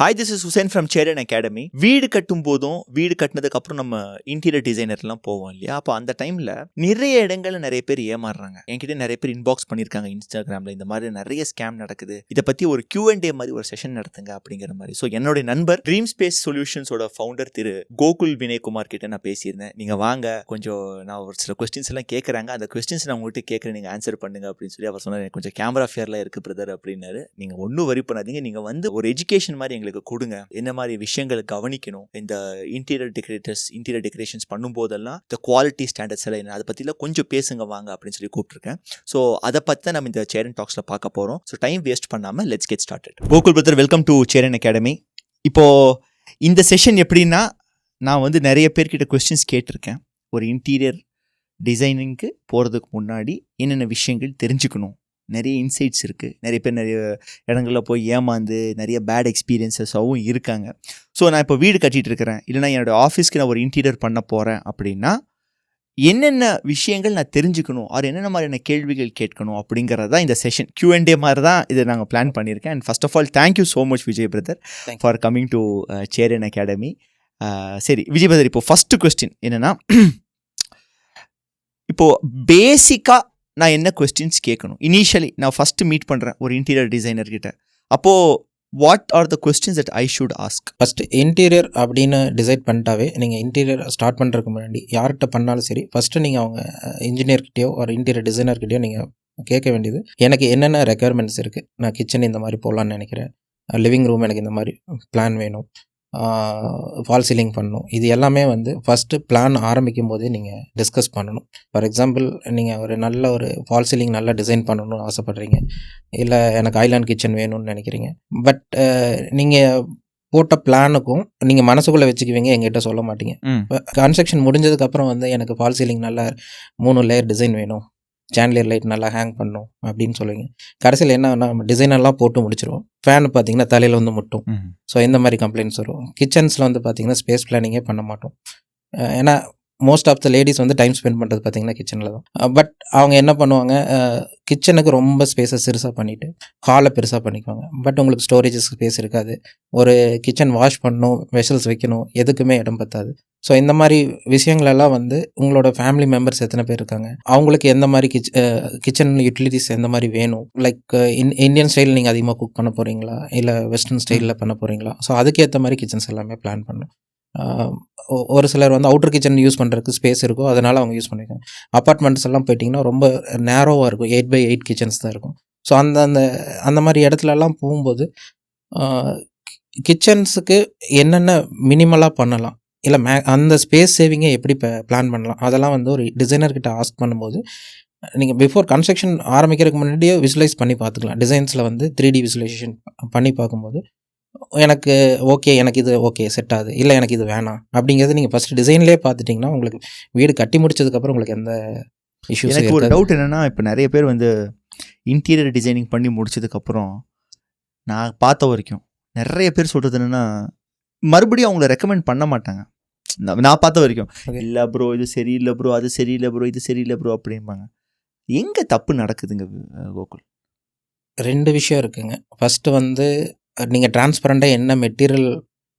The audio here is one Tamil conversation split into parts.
Hi, this is Hussain from Cheran Academy. வீடு கட்டும் போதும் வீடு கட்டினதுக்கு அப்புறம் நம்ம இன்டீரியர் டிசைனர்லாம் போவோம் இல்லையா? அப்போ அந்த டைம்ல நிறைய இடங்கள்ல நிறைய பேர் ஏமாறுறாங்க. என்கிட்ட நிறைய பேர் இன்பாக்ஸ் பண்ணியிருக்காங்க இன்ஸ்டாகிராம்ல, இந்த மாதிரி நிறைய ஸ்கேம் நடக்குது, இதை பத்தி ஒரு Q&A மாதிரி ஒரு செஷன் நடத்துங்க அப்படிங்கிற மாதிரி. ஸோ என்னுடைய நண்பர் ட்ரீம் ஸ்பேஸ் சொல்யூஷன்ஸோட ஃபவுண்டர் திரு கோகுல் வினய்குமார் கிட்ட நான் பேசியிருந்தேன். நீங்க வாங்க, கொஞ்சம் நான் ஒரு சில கொஸ்டின்ஸ் எல்லாம் கேட்குறாங்க, அந்த கொஸ்டின்ஸ் நான் உங்கள்கிட்ட கேட்குறேன், நீங்க ஆன்சர் பண்ணுங்க அப்படின்னு சொல்லி அவர் சொன்னார். கொஞ்சம் கேமரா ஃபேர்லாம் இருக்கு பிரதர் அப்படின்னாரு. நீங்க ஒன்றும் வரி பண்ணாதீங்க, நீங்க வந்து ஒரு எஜுகேஷன் மாதிரி கொடுங்க, என்ன மாதிரி விஷயங்களை கவனிக்கணும், இந்த இன்டீரியர் டெக்கரேஷன்ஸ் பண்ணும்போதெல்லாம் இந்த குவாலிட்டி ஸ்டாண்டர்ட்ஸ் எல்லாம் என்ன, அதை பற்றிலாம் கொஞ்சம் பேசுங்க வாங்க அப்படின்னு சொல்லி கூப்பிட்டுருக்கேன். ஸோ அதை பற்றி தான் நம்ம இந்த சேரன் டாக்ஸில் பார்க்க போகிறோம். ஸோ டைம் வேஸ்ட் பண்ணாமல் let's get started. Gokul brother, welcome to Cheran academy. இப்போது இந்த செஷன் எப்படின்னா, நான் வந்து நிறைய பேர்கிட்ட கொஸ்டின்ஸ் கேட்டிருக்கேன். ஒரு இன்டீரியர் டிசைனிங்க்கு போகிறதுக்கு முன்னாடி என்னென்ன விஷயங்கள் தெரிஞ்சுக்கணும், நிறைய இன்சைட்ஸ் இருக்குது. நிறைய பேர் நிறைய இடங்களில் போய் ஏமாந்து நிறைய பேட் எக்ஸ்பீரியன்ஸஸாகவும் இருக்காங்க. ஸோ நான் இப்போ வீடு கட்டிகிட்டு இருக்கிறேன், இல்லைனா என்னோடய ஆஃபீஸ்க்கு நான் ஒரு இன்டீரியர் பண்ண போகிறேன் அப்படின்னா என்னென்ன விஷயங்கள் நான் தெரிஞ்சுக்கணும், அது என்னென்ன மாதிரியான கேள்விகள் கேட்கணும் அப்படிங்கிறது தான் இந்த செஷன். Q&A மாதிரி தான் இதை நாங்கள் பிளான் பண்ணியிருக்கேன். And first of all thank you so much Vijay brother for coming to Cheran Academy. சரி விஜய் பிரதர், இப்போது ஃபஸ்ட்டு கொஸ்டின் என்னென்னா, இப்போது பேசிக்காக நான் என்ன கொஸ்டின்ஸ் கேட்கணும்? இனிஷியலி நான் ஃபஸ்ட்டு மீட் பண்ணுறேன் ஒரு இன்டீரியர் டிசைனர்கிட்ட, அப்போது what are the questions that I should ask? First interior அப்படின்னு டிசைட் பண்ணிட்டாவே, நீங்கள் இன்டீரியர் ஸ்டார்ட் பண்ணுறதுக்கு முன்னாடி யார்கிட்ட பண்ணாலும் சரி, ஃபஸ்ட்டு நீங்கள் அவங்க இன்ஜினியர்கிட்டயோ ஒரு இன்டீரியர் டிசைனர்கிட்டயோ நீங்கள் கேட்க வேண்டியது, எனக்கு என்னென்ன ரெக்குயர்மெண்ட்ஸ் இருக்குது, நான் கிச்சன் இந்த மாதிரி போடலான்னு நினைக்கிறேன், லிவிங் ரூம் எனக்கு இந்த மாதிரி பிளான் வேணும், ஃபால் சீலிங் பண்ணணும். இது எல்லாமே வந்து ஃபஸ்ட்டு பிளான் ஆரம்பிக்கும் போதே நீங்கள் டிஸ்கஸ் பண்ணணும். ஃபார் எக்ஸாம்பிள், நீங்கள் ஒரு நல்ல ஒரு ஃபால் சீலிங் நல்லா டிசைன் பண்ணணும்னு ஆசைப்பட்றீங்க, இல்லை எனக்கு ஐலாண்ட் கிச்சன் வேணும்னு நினைக்கிறீங்க. பட் நீங்கள் போட்ட பிளானுக்கும் நீங்கள் மனசுக்குள்ளே வச்சுக்குவீங்க, எங்கிட்ட சொல்ல மாட்டீங்க. கன்ஸ்ட்ரக்ஷன் முடிஞ்சதுக்கப்புறம் வந்து எனக்கு ஃபால் சீலிங் நல்லா 3 லேயர் டிசைன் வேணும், சாண்ட்லியர் லைட் நல்லா ஹேங் பண்ணும் அப்படின்னு சொல்லுவீங்க. கடைசியில் என்ன நம்ம டிசைனெல்லாம் போட்டு முடிச்சிருவோம், ஃபேன் பார்த்தீங்கன்னா தலையில் வந்து முட்டும். ஸோ இந்த மாதிரி கம்ப்ளைண்ட்ஸ் வரும். கிச்சன்ஸில் வந்து பார்த்தீங்கன்னா ஸ்பேஸ் பிளானிங்கே பண்ண மாட்டோம். ஏன்னா மோஸ்ட் ஆஃப் த லேடிஸ் வந்து டைம் ஸ்பெண்ட் பண்ணுறது பார்த்தீங்கன்னா கிச்சனில் தான். பட் அவங்க என்ன பண்ணுவாங்க, கிச்சனுக்கு ரொம்ப ஸ்பேஸை சிறுசாக பண்ணிவிட்டு ஹாலை பெருசாக பண்ணிக்குவாங்க. பட் உங்களுக்கு ஸ்டோரேஜ் ஸ்பேஸ் இருக்காது, ஒரு கிச்சன் வாஷ் பண்ணணும், வெசல்ஸ் வைக்கணும், எதுக்குமே இடம் பத்தாது. ஸோ இந்த மாதிரி விஷயங்களெல்லாம் வந்து உங்களோட ஃபேமிலி மெம்பர்ஸ் எத்தனை பேர் இருக்காங்க, அவங்களுக்கு எந்த மாதிரி கிச்சன் யூட்டிலிட்டிஸ் எந்த மாதிரி வேணும், லைக் இந்தியன் ஸ்டைல் நீங்கள் அதிகமாக குக் பண்ண போகிறீங்களா, இல்லை வெஸ்டர்ன் ஸ்டைலில் பண்ண போகிறீங்களா, ஸோ அதுக்கேற்ற மாதிரி கிச்சன்ஸ் எல்லாமே பிளான் பண்ணணும். ஒரு சிலர் வந்து அவுட்டர் கிச்சன் யூஸ் பண்ணுறதுக்கு ஸ்பேஸ் இருக்கும், அதனால் அவங்க யூஸ் பண்ணிக்கலாம். அப்பார்ட்மெண்ட்ஸ் எல்லாம் போயிட்டிங்கன்னா ரொம்ப நேரோவாக இருக்கும், 8x8 கிச்சன்ஸ் தான் இருக்கும். ஸோ அந்த மாதிரி இடத்துலலாம் போகும்போது கிச்சன்ஸுக்கு என்னென்ன மினிமலாக பண்ணலாம், இல்லை அந்த ஸ்பேஸ் சேவிங்கை எப்படி பிளான் பண்ணலாம், அதெல்லாம் வந்து ஒரு டிசைனர்கிட்ட ஆஸ்க் பண்ணும்போது நீங்கள் பிஃபோர் கன்ஸ்ட்ரக்ஷன் ஆரம்பிக்கிறதுக்கு முன்னாடியே விசுவலைஸ் பண்ணி பார்த்துக்கலாம். டிசைன்ஸில் வந்து 3D விசுவலைசேஷன் பண்ணி பார்க்கும்போது எனக்கு ஓகே, எனக்கு இது ஓகே செட் ஆகுது, இல்லை எனக்கு இது வேணாம் அப்படிங்கிறது நீங்கள் ஃபஸ்ட்டு டிசைன்லேயே பார்த்துட்டிங்கன்னா உங்களுக்கு வீடு கட்டி முடிச்சதுக்கப்புறம் உங்களுக்கு எந்த இஷ்யூஸ். எனக்கு ஒரு டவுட் என்னென்னா, இப்போ நிறைய பேர் வந்து இன்டீரியர் டிசைனிங் பண்ணி முடிச்சதுக்கப்புறம் நான் பார்த்த வரைக்கும் நிறைய பேர் சொல்கிறது என்னென்னா, மறுபடியும் அவங்கள ரெக்கமெண்ட் பண்ண மாட்டாங்க. நான் பார்த்த வரைக்கும், இல்லை ப்ரோ இது சரியில்லை ப்ரோ, அது சரியில்லை ப்ரோ, இது சரியில்லை ப்ரோ அப்படிம்பாங்க. எங்கே தப்பு நடக்குதுங்க கோகுல்? 2 விஷயம் இருக்குங்க. ஃபஸ்ட்டு வந்து நீங்கள் டிரான்ஸ்பரண்ட்டாக என்ன மெட்டீரியல்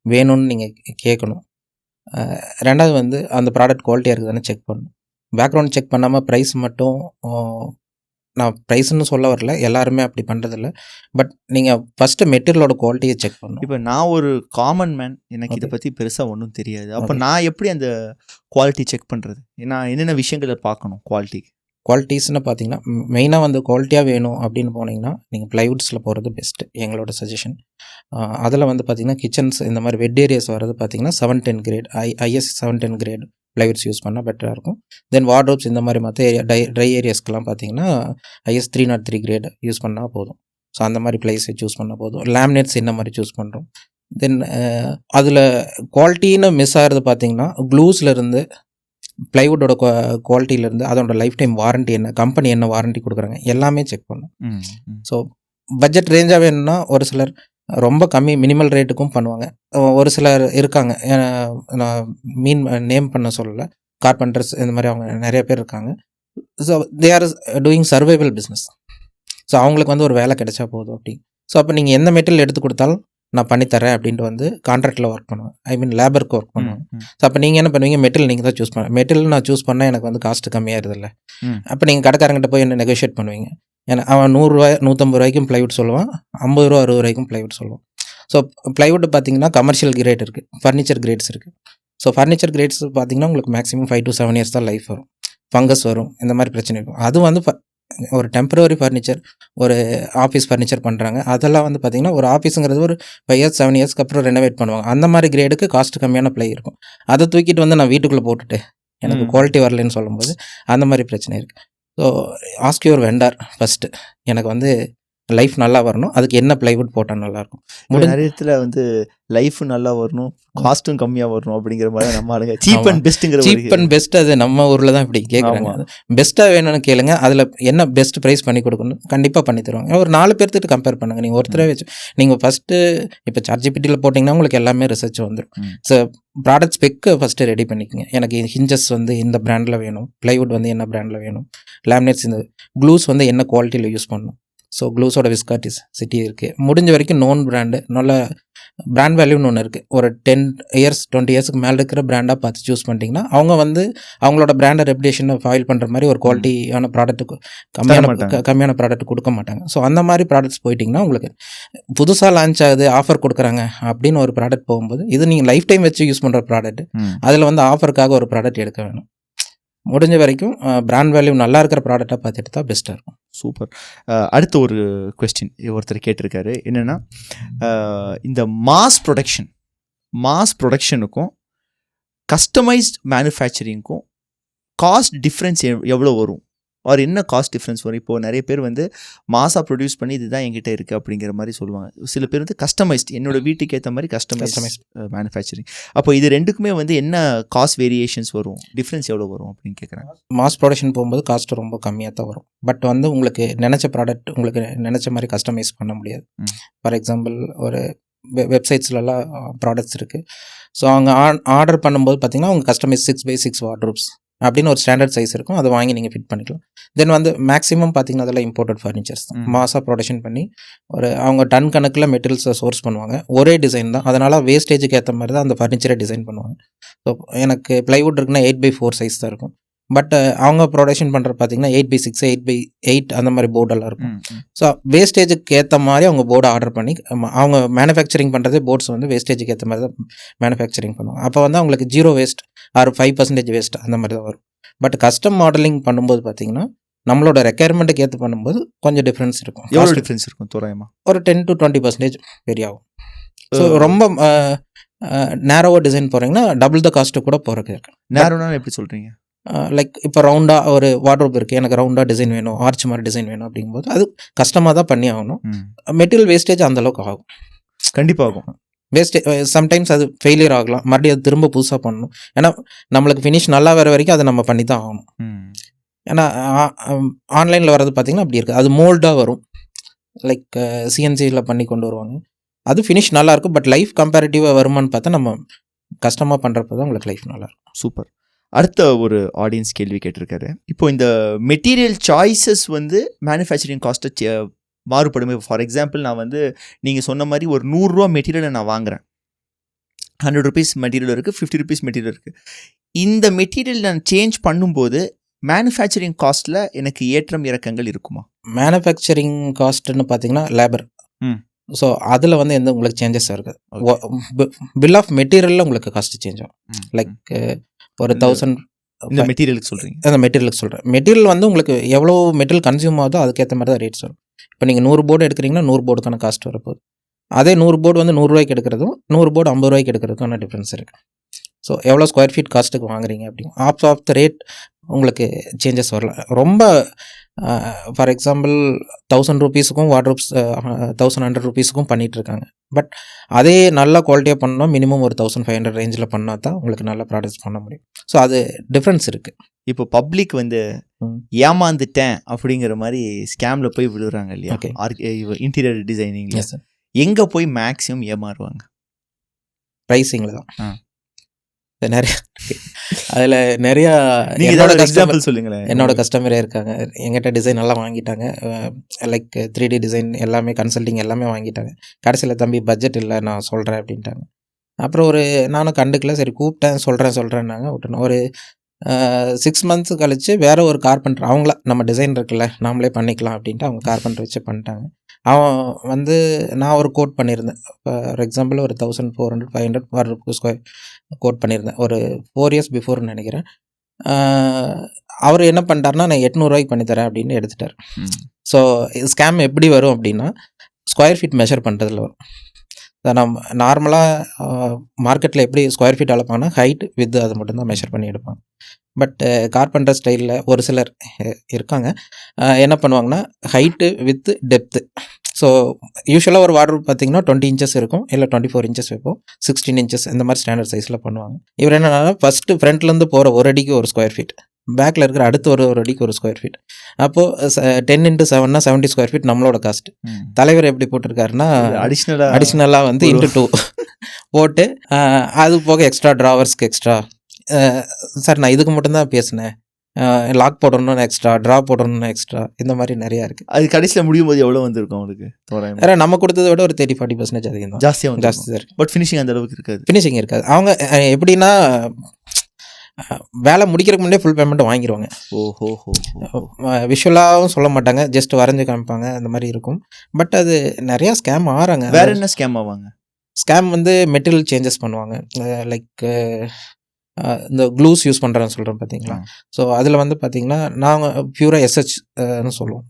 வேணும்னு நீங்கள் கேட்கணும். 2வது வந்து அந்த ப்ராடக்ட் குவாலிட்டியாக இருக்குதுன்னு செக் பண்ணணும். பேக்ரவுண்ட் செக் பண்ணாமல் ப்ரைஸ் மட்டும், நான் ப்ரைஸ்ன்னு சொல்ல வரல, எல்லாருமே அப்படி பண்ணுறதில்ல. பட் நீங்கள் ஃபஸ்ட்டு மெட்டீரியலோட குவாலிட்டியை செக் பண்ணணும். இப்போ நான் ஒரு காமன் மேன், எனக்கு இதை பற்றி பெருசாக ஒன்றும் தெரியாது. அப்போ நான் எப்படி அந்த குவாலிட்டி செக் பண்ணுறது? நான் என்னென்ன விஷயங்களை பார்க்கணும் குவாலிட்டிஸ்னு பார்த்தீங்கன்னா, மெயினாக வந்து குவாலிட்டியாக வேணும் அப்படின்னு போனீங்கன்னா நீங்கள் ப்ளைவுட்ஸில் போகிறது பெஸ்ட்டு, எங்களோட சஜஷன். அதில் வந்து பார்த்திங்கன்னா கிச்சன்ஸ் இந்த மாதிரி வெட் ஏரியாஸ் வர்றது பார்த்திங்கன்னா 710 great, IS 710 great plywoods use பண்ணால் பெட்டராக இருக்கும். தென் வார்ட்ரோப்ஸ் இந்த மாதிரி மற்ற ஏரியா ட்ரை ஏரியாஸ்க்கெலாம் பார்த்திங்கன்னா IS 303 கிரேட் யூஸ் பண்ணால் போதும். ஸோ அந்த மாதிரி ப்ளைஸை சூஸ் பண்ணால் போதும். லேமினேட்ஸ் இந்த மாதிரி சூஸ் பண்ணுறோம். தென் அதில் குவாலிட்டின்னு மிஸ் ஆகிறது பார்த்திங்கன்னா, க்ளூஸ்லேருந்து ப்ளைவுட்டோட குவாலிட்டியிலேருந்து அதோட லைஃப் டைம் வாரண்ட்டி என்ன, கம்பெனி என்ன வாரண்ட்டி கொடுக்குறாங்க, எல்லாமே செக் பண்ணும். ஸோ பட்ஜெட் ரேஞ்சாக வேணும்னா ஒரு சிலர் ரொம்ப கம்மி மினிமல் ரேட்டுக்கும் பண்ணுவாங்க. ஒரு சிலர் இருக்காங்க, நான் நேம் பண்ண சொல்லலை, கார்பெண்டர்ஸ் இந்த மாதிரி அவங்க நிறைய பேர் இருக்காங்க. So they are doing survival business. So அவங்களுக்கு வந்து ஒரு வேலை கிடைச்சா போதும் அப்படி. ஸோ அப்போ நீங்கள் எந்த மெட்டீரியல் எடுத்து கொடுத்தாலும் நான் பண்ணித்தரேன் அப்படின்ட்டு வந்து கான்ட்ராக்டில் ஒர்க் பண்ணுவேன். ஐ மீன் லேபருக்கு ஒர்க் பண்ணுவேன். ஸோ அப்போ நீங்கள் என்ன பண்ணுவீங்க, மெட்டீரியல் நீங்கள் தான் சூஸ் பண்ணுவேன். மெட்டீரியல் நான் சூஸ் பண்ணால் எனக்கு வந்து காஸ்ட்டு கம்மியாயிருதில்ல. அப்போ நீங்கள் கடைக்காரங்கிட்ட போய் என்ன நெகோஷியேட் பண்ணுவீங்க. ஏன்னா அவன் 100 150 ரூபாய்க்கும் ப்ளைவுட் சொல்லுவான், 50 ரூபா 60 ரூபாய்க்கும் ப்ளைவுட் சொல்லுவான். ஸோ ப்ளைவுட் பார்த்தீங்கன்னா கமர்ஷியல் கிரேட் இருக்குது, ஃபர்னிச்சர் கிரேட்ஸ் இருக்குது. ஸோ ஃபர்னிச்சர் கிரேட்ஸ் பார்த்தீங்கன்னா உங்களுக்கு மேக்ஸிமம் 5 to 7 இயர்ஸ் தான் லைஃப் வரும். ஃபங்கஸ் வரும், இந்த மாதிரி பிரச்சனை இருக்கும். அது வந்து ஒரு டெம்பரரி ஃபர்னிச்சர், ஒரு ஆஃபீஸ் ஃபர்னிச்சர் பண்ணுறாங்க. அதெல்லாம் வந்து பார்த்திங்கன்னா ஒரு ஆஃபீஸுங்கிறது ஒரு 5 years 7 இயர்ஸ்க்கு அப்புறம் ரெனோவேட் பண்ணுவாங்க. அந்த மாதிரி கிரேடுக்கு காஸ்ட் கம்மியான ப்ளை இருக்கும். அதை தூக்கிட்டு வந்து நான் வீட்டுக்குள்ளே போட்டுட்டு எனக்கு குவாலிட்டி வரலன்னு சொல்லும்போது அந்த மாதிரி பிரச்சனை இருக்குது. So ask your vendor first, எனக்கு வந்து லைஃப் நல்லா வரணும், அதுக்கு என்ன ப்ளைவுட் போட்டால் நல்லாயிருக்கும். நிறைய இடத்துல வந்து லைஃப் நல்லா வரணும், காஸ்ட்டும் கம்மியாக வரணும் அப்படிங்கிற மாதிரி நம்ம ஆளுங்க சீப் அண்ட் பெஸ்ட்டுங்கிற சீப் அண்ட் பெஸ்ட். அது நம்ம ஊரில் தான் இப்படி கேட்குறாங்க. பெஸ்ட்டாக வேணும்னு கேளுங்க, அதில் என்ன பெஸ்ட் ப்ரைஸ் பண்ணி கொடுக்கணும் கண்டிப்பாக பண்ணி தருவாங்க. ஒரு 4 பேர்த்துட்டு கம்பேர் பண்ணுங்கள். நீங்கள் ஒருத்தரே வச்சு நீங்கள் ஃபஸ்ட்டு இப்போ ChatGPTயில் போட்டிங்கன்னா உங்களுக்கு எல்லாமே ரிசர்ச் வந்துடும். So product spec first ready பண்ணிக்கோங்க. எனக்கு ஹிஞ்சஸ் வந்து இந்த பிராண்டில் வேணும், ப்ளைவுட் வந்து என்ன பிராண்டில் வேணும், லேமினேட்ஸ் இந்த க்ளூஸ் வந்து என்ன குவாலிட்டியில் யூஸ் பண்ணணும். ஸோ க்ளூஸோட விஸ்காட்டிசிட்டி இருக்குது. முடிஞ்ச வரைக்கும் நோன் பிராண்டு, நல்ல பிராண்ட் வேல்யூன்னு ஒன்று இருக்குது. ஒரு 10 years 20 yearsக்கு மேலே இருக்கிற பிராண்டாக பார்த்து சூஸ் பண்ணிட்டீங்கன்னா அவங்க வந்து அவங்களோட பிராண்டை ரெப்யூட்டேஷனை ஃபாயில் பண்ணுற மாதிரி ஒரு குவாலிட்டியான ப்ராடக்ட்டுக்கு கம்மியான ப்ராடக்ட் கொடுக்க மாட்டாங்க. ஸோ அந்த மாதிரி ப்ராடக்ட்ஸ் போயிட்டிங்கன்னா உங்களுக்கு புதுசாக லான்ச் ஆகுது, ஆஃபர் கொடுக்குறாங்க அப்படின்னு ஒரு ப்ராடக்ட் போகும்போது, இது நீங்கள் லைஃப் டைம் வச்சு யூஸ் பண்ணுற ப்ராடக்ட், அதில் வந்து ஆஃபருக்காக ஒரு ப்ராடக்ட் எடுக்க வேணும். முடிஞ்ச வரைக்கும் பிராண்ட் வேல்யூ நல்லா இருக்கிற ப்ராடக்டாக பார்த்துட்டு தான் பெஸ்ட்டாக இருக்கும். சூப்பர். அடுத்த ஒரு கொஸ்டின் ஒருத்தர் கேட்டிருக்காரு, என்னென்னா இந்த மாஸ் ப்ரொடக்ஷனுக்கும் கஸ்டமைஸ்ட் மேனுஃபேக்சரிங்க்கும் காஸ்ட் டிஃப்ரென்ஸ் எவ்வளோ வரும், ஆர் என்ன காஸ்ட் டிஃப்ரென்ஸ் வரும்? இப்போது நிறைய பேர் வந்து மாஸாக ப்ரொடியூஸ் பண்ணி இதுதான் என்கிட்ட இருக்குது அப்படிங்கிற மாதிரி சொல்லுவாங்க. சில பேர் வந்து கஸ்டமைஸ்ட், என்னோடய வீட்டுக்கு ஏற்ற மாதிரி கஸ்டமைஸ்ட் மேனுஃபேக்சரிங். அப்போ இது ரெண்டுக்குமே வந்து என்ன காஸ்ட் வேரியேஷன்ஸ் வரும், டிஃப்ரென்ஸ் எவ்வளோ வரும் அப்படின்னு கேட்குறாங்க. மாஸ் ப்ரொடக்ஷன் போகும்போது காஸ்ட் ரொம்ப கம்மியாக தான் வரும். பட் வந்து உங்களுக்கு நினச்ச ப்ராடக்ட் உங்களுக்கு நினச்ச மாதிரி கஸ்டமைஸ் பண்ண முடியாது. ஃபார் எக்ஸாம்பிள் ஒரு வெப்சைட்ஸ்லலாம் ப்ராடக்ட்ஸ் இருக்குது. ஸோ அவங்க ஆர்டர் பண்ணும்போது பார்த்திங்கன்னா அவங்க கஸ்டமைஸ் 6x6 வார்ட்ரோப்ஸ் அப்படின்னு ஒரு ஸ்டாண்டர்ட் சைஸ் இருக்கும், அதை வாங்கி நீங்கள் ஃபிட் பண்ணிக்கலாம். தென் வந்து மேக்ஸிமம் பார்த்தீங்கன்னா அதெல்லாம் இம்போர்ட்டட் ஃபர்னிச்சர்ஸ் தான். மாஸாக ப்ரொடக்ஷன் பண்ணி ஒரு அவங்க டன் கணக்கில் மெட்டீரியல்ஸை சோர்ஸ் பண்ணுவாங்க. ஒரே டிசைன் தான், அதனால் வேஸ்டேஜுக்கு ஏற்ற மாதிரி தான் அந்த ஃபர்னிச்சரை டிசைன் பண்ணுவாங்க. ஸோ எனக்கு ப்ளைவுட் இருக்குன்னா 8x4 சைஸ் தான் இருக்கும். பட் அவங்க ப்ரொடக்ஷன் பண்ணுற பார்த்தீங்கன்னா 8x6 8x8 அந்த மாதிரி போர்டெல்லாம் இருக்கும். ஸோ வேஸ்டேஜுக்கு ஏற்ற மாதிரி அவங்க போர்டை ஆர்டர் பண்ணி அவங்க மேனுஃபேக்சரிங் பண்ணுறதே போர்ட்ஸ் வந்து வேஸ்டேஜுக்கு ஏற்ற மாதிரி தான் மேனுஃபேக்சரிங் பண்ணுவாங்க. அப்போ வந்து அவங்களுக்கு 0 வேஸ்ட் ஆர் 5% வேஸ்ட் அந்த மாதிரி தான் வரும். பட் கஸ்டம் மாடலிங் பண்ணும்போது பார்த்தீங்கன்னா நம்மளோட ரெக்யர்மெண்ட்டுக்கு ஏற்று பண்ணும்போது கொஞ்சம் டிஃப்ரென்ஸ் இருக்கும். எவ்வளோ டிஃப்ரென்ஸ் இருக்கும் தோராயமாக? ஒரு 10 to 20% வெரி ஆகும். ஸோ ரொம்ப நேரோவாக டிசைன் போகிறீங்கன்னா டபுள் த காஸ்ட்டு கூட போகிறதுக்கு இருக்கு. நேரோனா எப்படி சொல்கிறீங்க? லைக் இப்போ ரவுண்டாக ஒரு வார்ட்ரோப் இருக்குது, எனக்கு ரவுண்டாக டிசைன் வேணும், ஆர்ச் மாதிரி டிசைன் வேணும் அப்படிங்கும்போது அது கஷ்டமாக தான் பண்ணி ஆகணும். மெட்டீரியல் வேஸ்டேஜ் அந்தளவுக்கு ஆகும், கண்டிப்பாக ஆகும். வேஸ்டே சம்டைம்ஸ் அது ஃபெயிலியர் ஆகலாம், மறுபடியும் அது திரும்ப புதுசாக பண்ணணும். ஏன்னா நம்மளுக்கு ஃபினிஷ் நல்லா வர வரைக்கும் அதை நம்ம பண்ணி தான் ஆகணும். ஏன்னா ஆன்லைனில் வர்றது பார்த்திங்கன்னா அப்படி இருக்குது, அது மோல்டாக வரும், லைக் சிஎன்சியில் பண்ணி கொண்டு வருவாங்க. அது ஃபினிஷ் நல்லாயிருக்கும், பட் லைஃப் கம்பேரிட்டிவாக வருமானு பார்த்தா நம்ம கஷ்டமாக பண்ணுறப்ப தான் உங்களுக்கு லைஃப் நல்லாயிருக்கும். சூப்பர். அடுத்த ஒரு ஆடியன்ஸ் கேள்வி கேட்டிருக்காரு, இப்போ இந்த மெட்டீரியல் சாய்ஸஸ் வந்து மேனுஃபேக்சரிங் காஸ்ட்டை மாறுபடுமே. ஃபார் எக்ஸாம்பிள் நான் வந்து நீங்கள் சொன்ன மாதிரி ஒரு 100 ரூபா மெட்டீரியலை நான் வாங்குகிறேன், 100 rupees மெட்டீரியல் இருக்குது, 50 rupees மெட்டீரியல் இருக்குது. இந்த மெட்டீரியல் நான் சேஞ்ச் பண்ணும்போது மேனுஃபேக்சரிங் காஸ்ட்டில் எனக்கு ஏற்றம் இறக்கங்கள் இருக்குமா? மேனுஃபேக்சரிங் காஸ்ட்டுன்னு பார்த்தீங்கன்னா லேபர், ஸோ அதில் வந்து எந்த உங்களுக்கு சேஞ்சஸ் இருக்குது. பில் ஆஃப் மெட்டீரியலில் உங்களுக்கு காஸ்ட்டு சேஞ்ச் ஆகும். லைக் ஒரு 1000 இந்த மெட்டீரியலுக்கு சொல்கிறீங்க? அந்த மெட்டீரியலுக்கு சொல்கிறேன். மெட்டீரியல் வந்து உங்களுக்கு எவ்வளோ மெட்டீரியல் கன்சியூம் ஆகுதோ அதுக்கேற்ற மாதிரி தான் ரேட்ஸ் வரும். இப்போ நீங்கள் 100 போர்டு எடுக்கிறீங்கன்னா 100 போர்டுக்கான காஸ்ட் வரப்போகுது. அதே 100 போர்டு வந்து 100 ரூபாய்க்கு எடுக்கிறதும் 100 போர்டு 50 ரூபாய்க்கு எடுக்கிறதுக்கான டிஃப்ரென்ஸ் இருக்குது. ஸோ எவ்வளோ ஸ்கொயர் ஃபீட் காஸ்ட்டுக்கு வாங்குறீங்க அப்படிங்க ஆஃப் த ரேட் உங்களுக்கு சேஞ்சஸ் வரலாம். ரொம்ப ஃபார் எக்ஸாம்பிள் 1000 rupeesக்கும் வார்ட்ரோப்ஸ் 1100 rupeesக்கும் பண்ணிகிட்ருக்காங்க. பட் அதே நல்ல குவாலிட்டியாக பண்ணால் மினிமம் ஒரு 1500 ரேஞ்சில் பண்ணால் தான் உங்களுக்கு நல்ல ப்ராடக்ட்ஸ் பண்ண முடியும். ஸோ அது டிஃப்ரென்ஸ் இருக்குது. இப்போ பப்ளிக் வந்து ஏமாந்துட்டேன் அப்படிங்கிற மாதிரி ஸ்கேமில் போய் விழுறாங்க இல்லையா, இன்டீரியர் டிசைனிங்கில் எங்கே போய் மேக்ஸிமம் ஏமாறுவாங்க? ப்ரைஸிங்கில் தான். நிறைய அதில் நிறையா நீங்க என்னோட ஏதாவது கஸ்டமர் எக்ஸாம்பிள் சொல்லுங்களேன். என்னோட கஸ்டமரே இருக்காங்க. எங்கிட்ட டிசைன் எல்லாம் வாங்கிட்டாங்க. லைக் 3D டிசைன் எல்லாமே கன்சல்டிங் எல்லாமே வாங்கிட்டாங்க. கடைசியில் தம்பி பட்ஜெட் இல்லை நான் சொல்கிறேன் அப்படின்ட்டாங்க. அப்புறம் நானும் கண்டுக்கல, சரி கூப்பிட்டேன் சொல்கிறேன்னாங்க விட்டுனேன். ஒரு 6 மந்த்ஸ் கழிச்சு வேற ஒரு கார்பெண்டர் அவங்கள நம்ம டிசைன் இருக்குல்ல நாமளே பண்ணிக்கலாம் அப்படின்ட்டு அவங்க கார்பெண்டர் வச்சு பண்ணிட்டாங்க. அவன் வந்து நான் ஒரு கோட் பண்ணியிருந்தேன். ஃபார் எக்ஸாம்பிள் ஒரு 1400 500 பர் ஸ்கொயர் கோட் பண்ணியிருந்தேன். ஒரு 4 இயர்ஸ் பிஃபோர்னு நினைக்கிறேன். அவர் என்ன பண்ணிட்டாருன்னா நான் 800 பண்ணித்தரேன் அப்படின்னு எடுத்துட்டார். ஸோ ஸ்கேம் எப்படி வரும் அப்படின்னா ஸ்கொயர் ஃபீட் மெஷர் பண்ணுறதுல வரும். நம்ம நார்மலாக மார்க்கெட்டில் எப்படி ஸ்கொயர் ஃபீட் அளப்பாங்கன்னா ஹைட் வித் அதை மட்டும்தான் மெஷர் பண்ணி எடுப்பாங்க. பட் கார்பெண்டர் ஸ்டைலில் ஒரு சிலர் இருக்காங்க. என்ன பண்ணுவாங்கன்னா ஹைட்டு வித் டெப்த்து. ஸோ யூஸ்வலாக ஒரு வார்ட்ரோப் பார்த்தீங்கன்னா 20 இன்ச்சஸ் இருக்கும், இல்லை 24 இன்ச்சஸ் வைப்போம், 16 இன்ச்சஸ் இந்த மாதிரி ஸ்டாண்டர்ட் சைஸில் பண்ணுவாங்க. இவர் என்னன்னா ஃபஸ்ட்டு ஃப்ரண்ட்லேருந்து போகிற ஒரு அடிக்கு ஒரு ஸ்கொயர் ஃபீட், பேக்கில் இருக்கிற அடுத்த ஒரு அடிக்கு ஒரு ஸ்கொயர் ஃபீட். அப்போது 10x7னா 70 ஸ்கொயர் ஃபீட் நம்மளோட காஸ்ட். தலைவர் எப்படி போட்டிருக்காருன்னா அடிஷ்னலாக வந்து ×2 போட்டு அது போக எக்ஸ்ட்ரா ட்ராவர்ஸ்க்கு எக்ஸ்ட்ரா. சார் நான் இதுக்கு மட்டும்தான் பேசினேன், லாக் போடணும்னு எக்ஸ்ட்ரா, ட்ரா போடணும்னு எக்ஸ்ட்ரா, இந்த மாதிரி நிறையா இருக்குது. அது கடைசியில் முடியும் போது எவ்வளோ வந்திருக்கும் அவங்களுக்கு? வேற நம்ம கொடுத்ததை விட ஒரு 30-40% அதிகம் தான், ஜாஸ்தி தான் இருக்குது. பட் ஃபினிஷிங் அந்த அளவுக்கு இருக்காது. ஃபினிஷிங் இருக்காது. அவங்க எப்படின்னா வேலை முடிக்கிறதுக்கு முன்னே ஃபுல் பேமெண்ட் வாங்கிடுவாங்க. விஷுவலாகவும் சொல்ல மாட்டாங்க, ஜஸ்ட் வரைஞ்சி காமிப்பாங்க, அந்த மாதிரி இருக்கும். பட் அது நிறையா ஸ்கேம் ஆகிறாங்க. வேற என்ன ஸ்கேம் ஆவாங்க? ஸ்கேம் வந்து மெட்டீரியல் சேஞ்சஸ் பண்ணுவாங்க. லைக் இந்த க்ளூஸ் யூஸ் பண்ணுறேன்னு சொல்கிறேன் பார்த்தீங்களா. ஸோ அதில் வந்து பார்த்திங்கன்னா நாங்கள் பியூராக SHன்னு சொல்லுவோம்.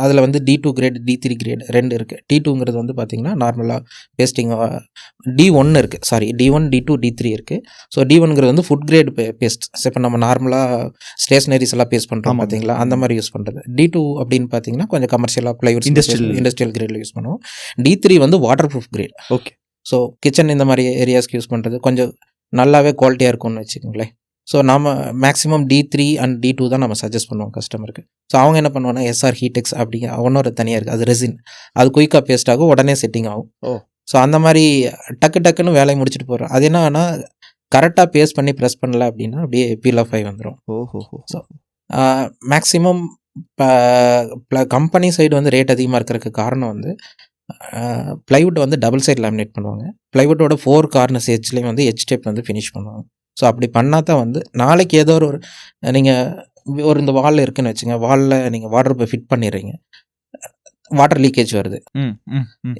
அதில் வந்து D2 கிரேட் D3 கிரேட் 2 இருக்குது. D2ங்கிறது வந்து பார்த்திங்கன்னா நார்மலாக பேஸ்டிங். D1 இருக்குது, சாரி D1 D2 D3 இருக்குது. ஸோ D1ங்கிறது வந்து ஃபுட் கிரேட் பேஸ்ட். இப்போ நம்ம நார்மலாக ஸ்டேஷ்னரிஸ் எல்லாம் பேஸ்ட் பண்ணுறோம் பார்த்தீங்களா, அந்த மாதிரி யூஸ் பண்ணுறது. D2 அப்படின்னு பார்த்தீங்கன்னா கொஞ்சம் கமர்ஷியலாக ப்ளைவுட் இண்டஸ்ட்ரியல் கிரேடில் யூஸ் பண்ணுவோம். D3 வந்து water proof grade. Okay. So kitchen இந்த மாதிரி ஏரியாஸ்க்கு யூஸ் பண்ணுறது கொஞ்சம் நல்லாவே குவாலிட்டியாக இருக்கும்னு வச்சுக்கோங்களேன். ஸோ நம்ம மேக்ஸிமம் D3 அண்ட் D2 தான் நம்ம சஜஸ்ட் பண்ணுவோம் கஸ்டமருக்கு. ஸோ அவங்க என்ன பண்ணுவோன்னா SR ஹீடெக்ஸ் அப்படிங்க ஒன்னொரு தனியாக இருக்குது, அது ரெசின். அது குயிக்காக பேஸ்ட் ஆகும், உடனே செட்டிங் ஆகும். ஸோ அந்த மாதிரி டக்குன்னு வேலையை முடிச்சுட்டு போகிறோம். அது என்னன்னா கரெக்டாக பேஸ்ட் பண்ணி ப்ரெஸ் பண்ணல அப்படின்னா அப்படியே பீல் ஆஃப் ஆகி வந்துடும். ஸோ மேக்ஸிமம் கம்பெனி சைடு வந்து ரேட் அதிகமாக இருக்கிறதுக்கு காரணம் வந்து ப்ளைவுட் வந்து டபுள் சைட் லேமினேட் பண்ணுவாங்க. ப்ளைவுட்டோட 4 கார்னர்ஸ் எட்ஜ்லேயும் வந்து எட்ஜ் டேப் வந்து ஃபினிஷ் பண்ணுவாங்க. ஸோ அப்படி பண்ணால் தான் வந்து நாளைக்கு ஏதோ ஒரு நீங்கள் இந்த வால் இருக்குன்னு வச்சுங்க, வாலில் நீங்கள் வாட்டர் ஃபிட் பண்ணிடுறீங்க, வாட்டர் லீக்கேஜ் வருது,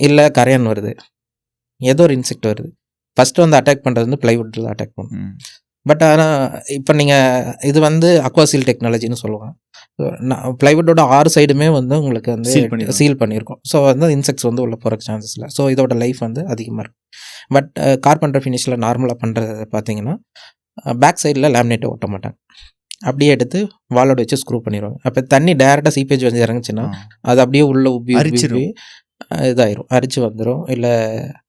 இல்லை கரையான் வருது, ஏதோ ஒரு இன்செக்ட் வருது, ஃபஸ்ட்டு வந்து அட்டாக் பண்ணுறது வந்து ப்ளைவுட்டில் அட்டாக் பண்ணும். பட் ஆனால் இப்போ நீங்கள் இது வந்து அக்வாசீல் டெக்னாலஜின்னு சொல்லுவாங்க. ப்ளைவுட்டோட 6 சைடுமே வந்து உங்களுக்கு வந்து சீல் பண்ணியிருக்கோம். ஸோ வந்து இன்செக்ட்ஸ் வந்து உள்ள போகிறக்கு சான்சஸ் இல்லை. ஸோ இதோட லைஃப் வந்து அதிகமாக இருக்கும். பட் கார்பெண்டர் ஃபினிஷில் நார்மலாக பண்ணுறது பார்த்தீங்கன்னா பேக் சைடில் லேமினேட்டை ஒட்ட மாட்டாங்க, அப்படியே எடுத்து வாலோட வச்சு ஸ்க்ரூ பண்ணிடுவாங்க. அப்போ தண்ணி டேரெக்டாக சீப்பேஜ் வந்து இறங்குச்சுன்னா அது அப்படியே உள்ள உப்பி இதாயிரும், அரிச்சு வந்துடும், இல்லை